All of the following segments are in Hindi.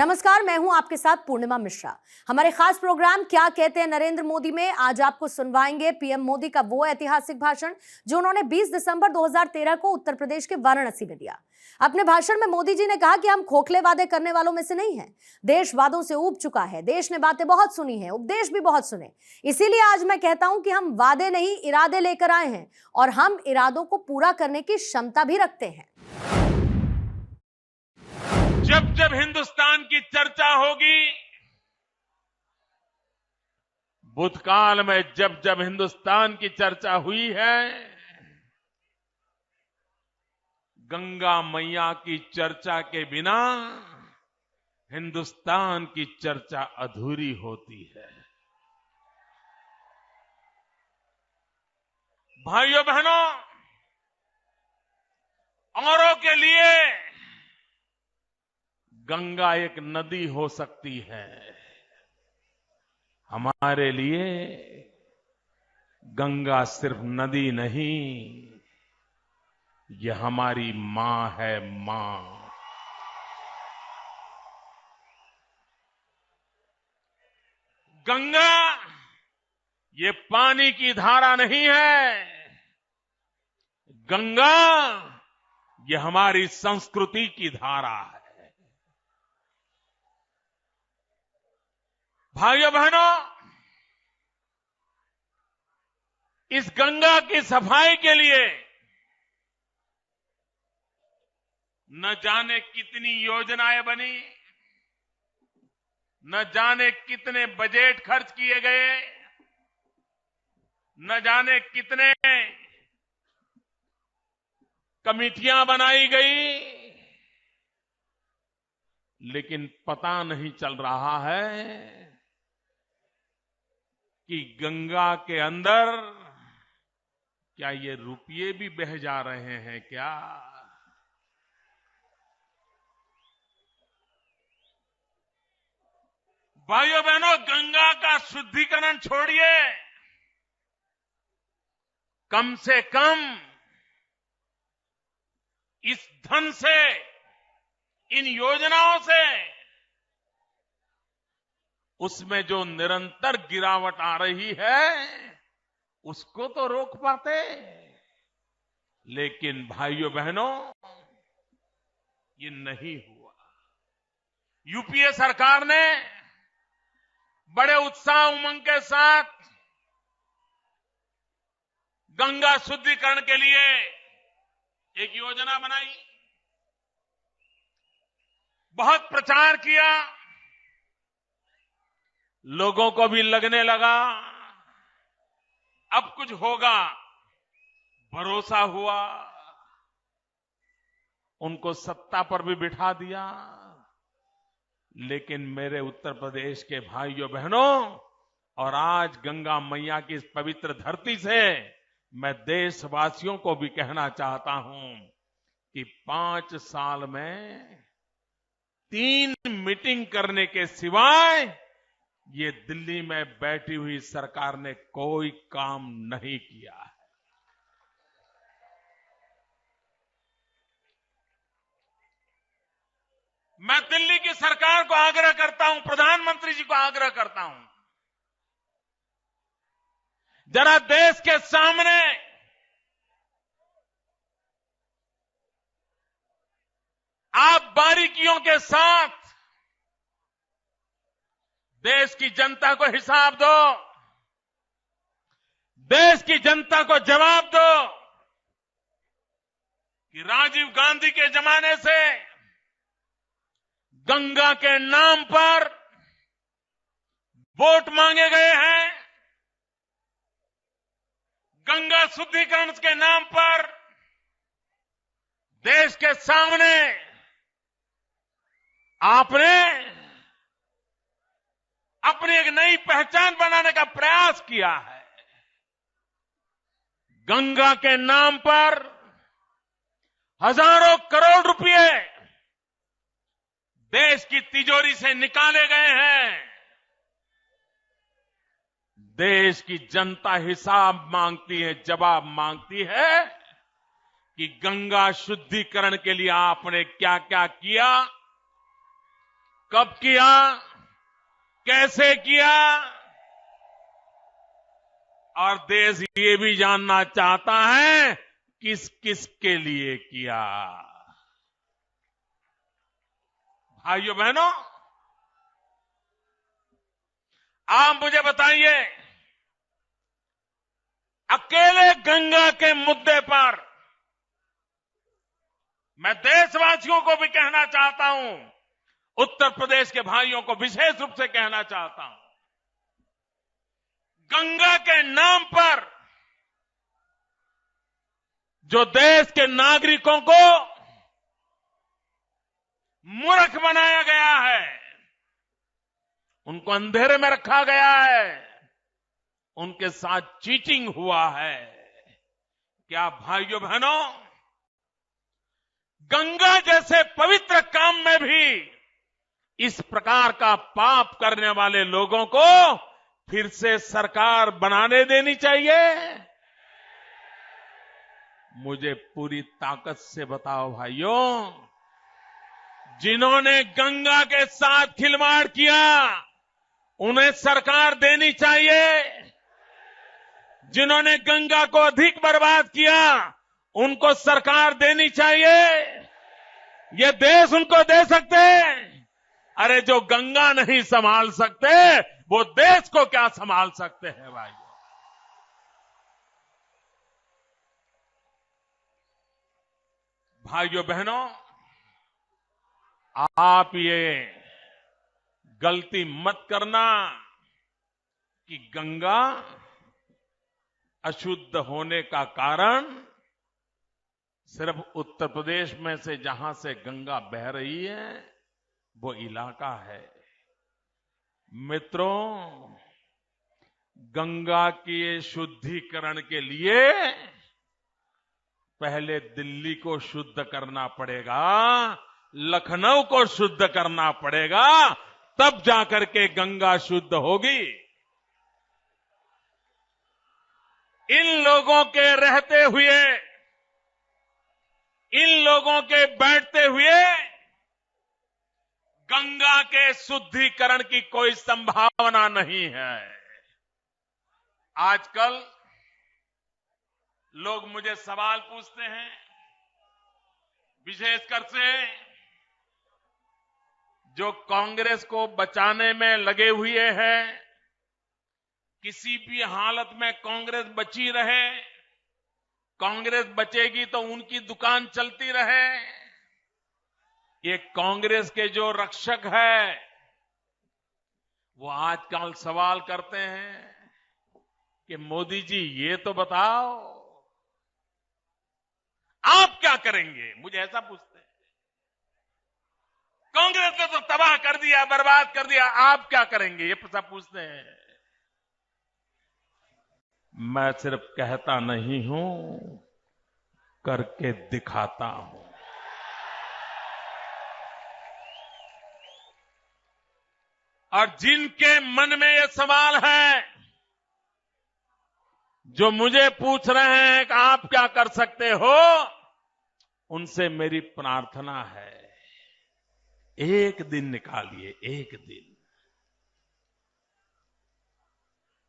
नमस्कार, मैं हूं आपके साथ पूर्णिमा मिश्रा। हमारे खास प्रोग्राम क्या कहते हैं नरेंद्र मोदी में आज आपको सुनवाएंगे पीएम मोदी का वो ऐतिहासिक भाषण जो उन्होंने 20 दिसंबर 2013 को उत्तर प्रदेश के वाराणसी में दिया। अपने भाषण में मोदी जी ने कहा कि हम खोखले वादे करने वालों में से नहीं हैं। देश वादों से ऊब चुका है। देश ने बातें बहुत सुनी हैं, उपदेश भी बहुत सुने। इसीलिए आज मैं कहता हूं कि हम वादे नहीं इरादे लेकर आए हैं और हम इरादों को पूरा करने की क्षमता भी रखते हैं। जब जब हिंदुस्तान की चर्चा होगी, भूतकाल में जब जब हिंदुस्तान की चर्चा हुई है, गंगा मैया की चर्चा के बिना हिंदुस्तान की चर्चा अधूरी होती है। भाइयों बहनों, औरों के लिए गंगा एक नदी हो सकती है, हमारे लिए गंगा सिर्फ नदी नहीं, ये हमारी मां है, मां। गंगा ये पानी की धारा नहीं है, गंगा ये हमारी संस्कृति की धारा है। भाइयों बहनों, इस गंगा की सफाई के लिए न जाने कितनी योजनाएं बनी, न जाने कितने बजट खर्च किए गए, न जाने कितने कमिटियां बनाई गई, लेकिन पता नहीं चल रहा है कि गंगा के अंदर क्या ये रुपये भी बह जा रहे हैं क्या? भाइयों बहनों, गंगा का शुद्धिकरण छोड़िए, कम से कम इस धन से, इन योजनाओं से उसमें जो निरंतर गिरावट आ रही है उसको तो रोक पाते। लेकिन भाइयों बहनों, ये नहीं हुआ। यूपीए सरकार ने बड़े उत्साह उमंग के साथ गंगा शुद्धिकरण के लिए एक योजना बनाई, बहुत प्रचार किया, लोगों को भी लगने लगा अब कुछ होगा, भरोसा हुआ, उनको सत्ता पर भी बिठा दिया। लेकिन मेरे उत्तर प्रदेश के भाइयों बहनों, और आज गंगा मैया की इस पवित्र धरती से मैं देशवासियों को भी कहना चाहता हूं कि 5 साल में 3 मीटिंग करने के सिवाय ये दिल्ली में बैठी हुई सरकार ने कोई काम नहीं किया है। मैं दिल्ली की सरकार को आग्रह करता हूं, प्रधानमंत्री जी को आग्रह करता हूं, जरा देश के सामने आप बारीकियों के साथ देश की जनता को हिसाब दो, देश की जनता को जवाब दो कि राजीव गांधी के जमाने से गंगा के नाम पर वोट मांगे गए हैं, गंगा शुद्धिकरण के नाम पर देश के सामने आपने अपनी एक नई पहचान बनाने का प्रयास किया है। गंगा के नाम पर हजारों करोड़ रुपए देश की तिजोरी से निकाले गए हैं। देश की जनता हिसाब मांगती है, जवाब मांगती है कि गंगा शुद्धिकरण के लिए आपने क्या क्या किया, कब किया, कैसे किया, और देश ये भी जानना चाहता है किस किस के लिए किया। भाइयों बहनों, आप मुझे बताइए, अकेले गंगा के मुद्दे पर मैं देशवासियों को भी कहना चाहता हूं, उत्तर प्रदेश के भाइयों को विशेष रूप से कहना चाहता हूं, गंगा के नाम पर जो देश के नागरिकों को मूर्ख बनाया गया है, उनको अंधेरे में रखा गया है, उनके साथ चीटिंग हुआ है। क्या भाइयों बहनों, गंगा जैसे पवित्र काम में भी इस प्रकार का पाप करने वाले लोगों को फिर से सरकार बनाने देनी चाहिए? मुझे पूरी ताकत से बताओ भाइयों, जिन्होंने गंगा के साथ खिलवाड़ किया उन्हें सरकार देनी चाहिए, जिन्होंने गंगा को अधिक बर्बाद किया उनको सरकार देनी चाहिए। ये देश उनको दे सकते हैं? अरे जो गंगा नहीं संभाल सकते वो देश को क्या संभाल सकते हैं भाई? भाइयों बहनों, आप ये गलती मत करना कि गंगा अशुद्ध होने का कारण सिर्फ उत्तर प्रदेश में से जहां से गंगा बह रही है वो इलाका है। मित्रों, गंगा के शुद्धिकरण के लिए पहले दिल्ली को शुद्ध करना पड़ेगा, लखनऊ को शुद्ध करना पड़ेगा, तब जाकर के गंगा शुद्ध होगी। इन लोगों के रहते हुए, इन लोगों के बैठते हुए गंगा के शुद्धिकरण की कोई संभावना नहीं है। आजकल लोग मुझे सवाल पूछते हैं, विशेषकर से जो कांग्रेस को बचाने में लगे हुए हैं, किसी भी हालत में कांग्रेस बची रहे, कांग्रेस बचेगी तो उनकी दुकान चलती रहे। ये कांग्रेस के जो रक्षक है वो आजकल सवाल करते हैं कि मोदी जी ये तो बताओ आप क्या करेंगे। मुझे ऐसा पूछते हैं, कांग्रेस ने तो तबाह कर दिया, बर्बाद कर दिया, आप क्या करेंगे, ये सब पूछते हैं। मैं सिर्फ कहता नहीं हूं, करके दिखाता हूं। और जिनके मन में ये सवाल है, जो मुझे पूछ रहे हैं कि आप क्या कर सकते हो, उनसे मेरी प्रार्थना है, एक दिन निकालिए, एक दिन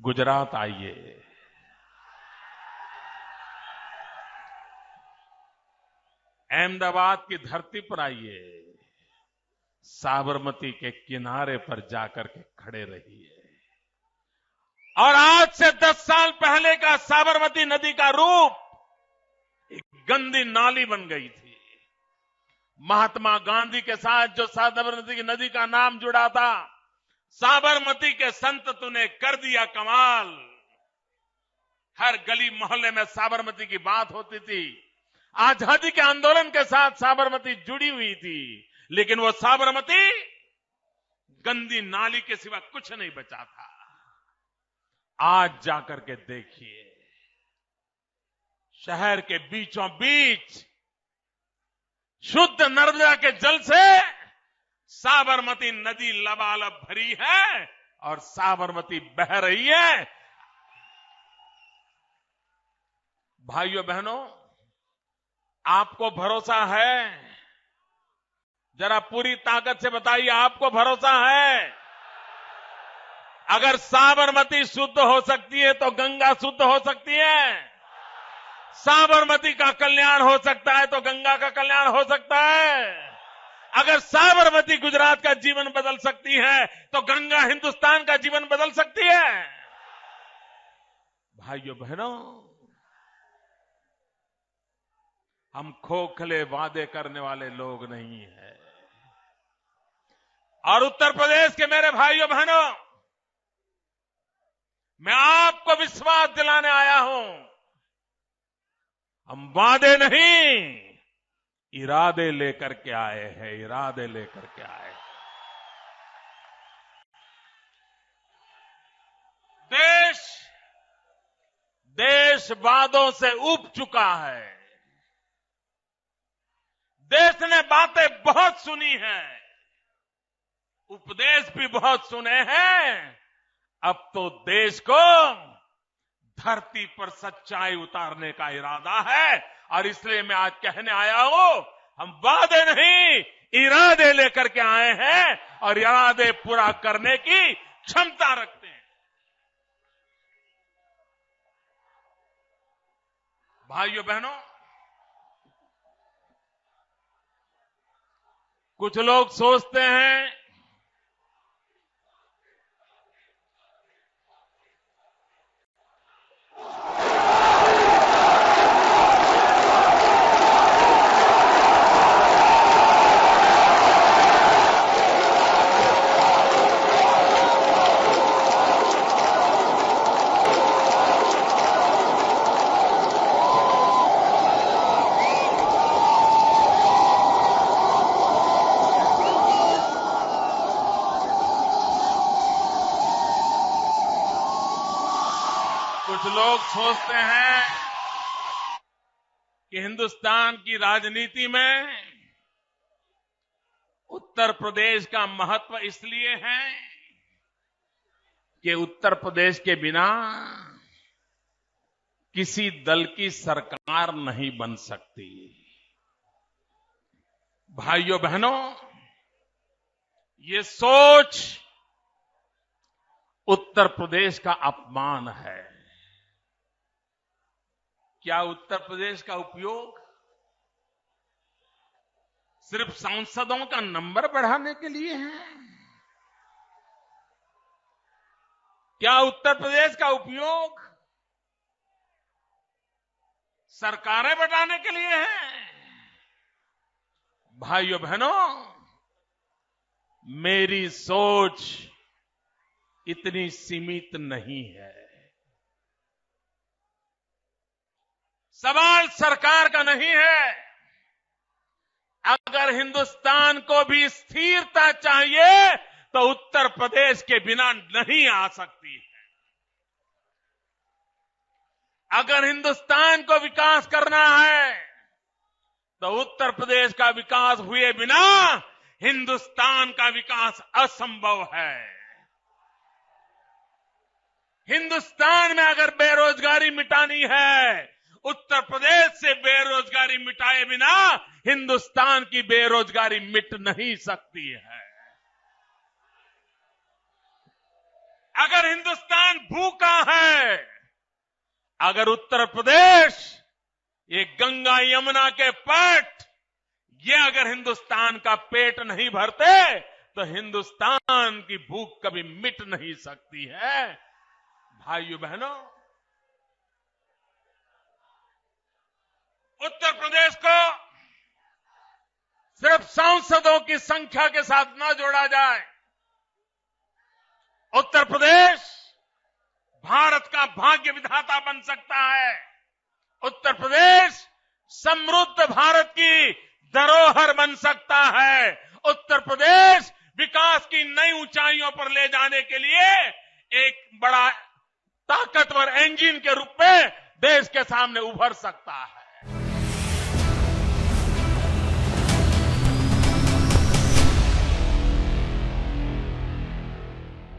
गुजरात आइए, अहमदाबाद की धरती पर आइए, साबरमती के किनारे पर जाकर के खड़े रहिए। और आज से 10 साल पहले का साबरमती नदी का रूप एक गंदी नाली बन गई थी। महात्मा गांधी के साथ जो साबरमती की नदी का नाम जुड़ा था, साबरमती के संत तूने कर दिया कमाल। हर गली मोहल्ले में साबरमती की बात होती थी। आजादी के आंदोलन के साथ साबरमती जुड़ी हुई थी, लेकिन वो साबरमती गंदी नाली के सिवा कुछ नहीं बचा था। आज जाकर के देखिए, शहर के बीचों बीच शुद्ध नर्मदा के जल से साबरमती नदी लबालब भरी है और साबरमती बह रही है। भाइयों बहनों, आपको भरोसा है जरा पूरी ताकत से बताइए, आपको भरोसा है? अगर साबरमती शुद्ध हो सकती है तो गंगा शुद्ध हो सकती है। साबरमती का कल्याण हो सकता है तो गंगा का कल्याण हो सकता है। अगर साबरमती गुजरात का जीवन बदल सकती है तो गंगा हिंदुस्तान का जीवन बदल सकती है। भाइयों बहनों, हम खोखले वादे करने वाले लोग नहीं हैं। और उत्तर प्रदेश के मेरे भाइयों बहनों, मैं आपको विश्वास दिलाने आया हूं, हम वादे नहीं, इरादे लेकर के आए हैं, इरादे लेकर के आए हैं। देश वादों से उब चुका है। देश ने बातें बहुत सुनी हैं, उपदेश भी बहुत सुने हैं। अब तो देश को धरती पर सच्चाई उतारने का इरादा है और इसलिए मैं आज कहने आया हूं, हम वादे नहीं, इरादे लेकर के आए हैं और इरादे पूरा करने की क्षमता रखते हैं। भाइयों बहनों, कुछ लोग सोचते हैं कि हिंदुस्तान की राजनीति में उत्तर प्रदेश का महत्व इसलिए है कि उत्तर प्रदेश के बिना किसी दल की सरकार नहीं बन सकती। भाइयों बहनों, ये सोच उत्तर प्रदेश का अपमान है। क्या उत्तर प्रदेश का उपयोग सिर्फ सांसदों का नंबर बढ़ाने के लिए है? क्या उत्तर प्रदेश का उपयोग सरकारें बटाने के लिए है? भाइयों बहनों, मेरी सोच इतनी सीमित नहीं है। सवाल सरकार का नहीं है। अगर हिंदुस्तान को भी स्थिरता चाहिए तो उत्तर प्रदेश के बिना नहीं आ सकती है। अगर हिंदुस्तान को विकास करना है तो उत्तर प्रदेश का विकास हुए बिना हिंदुस्तान का विकास असंभव है। हिंदुस्तान में अगर बेरोजगारी मिटानी है, उत्तर प्रदेश से बेरोजगारी मिटाए बिना हिंदुस्तान की बेरोजगारी मिट नहीं सकती है। अगर हिंदुस्तान भूखा है, अगर उत्तर प्रदेश ये गंगा यमुना के पट, ये अगर हिंदुस्तान का पेट नहीं भरते तो हिंदुस्तान की भूख कभी मिट नहीं सकती है। भाइयों बहनों, उत्तर प्रदेश को सिर्फ सांसदों की संख्या के साथ न जोड़ा जाए। उत्तर प्रदेश भारत का भाग्य विधाता बन सकता है। उत्तर प्रदेश समृद्ध भारत की धरोहर बन सकता है। उत्तर प्रदेश विकास की नई ऊंचाइयों पर ले जाने के लिए एक बड़ा ताकतवर इंजन के रूप में देश के सामने उभर सकता है।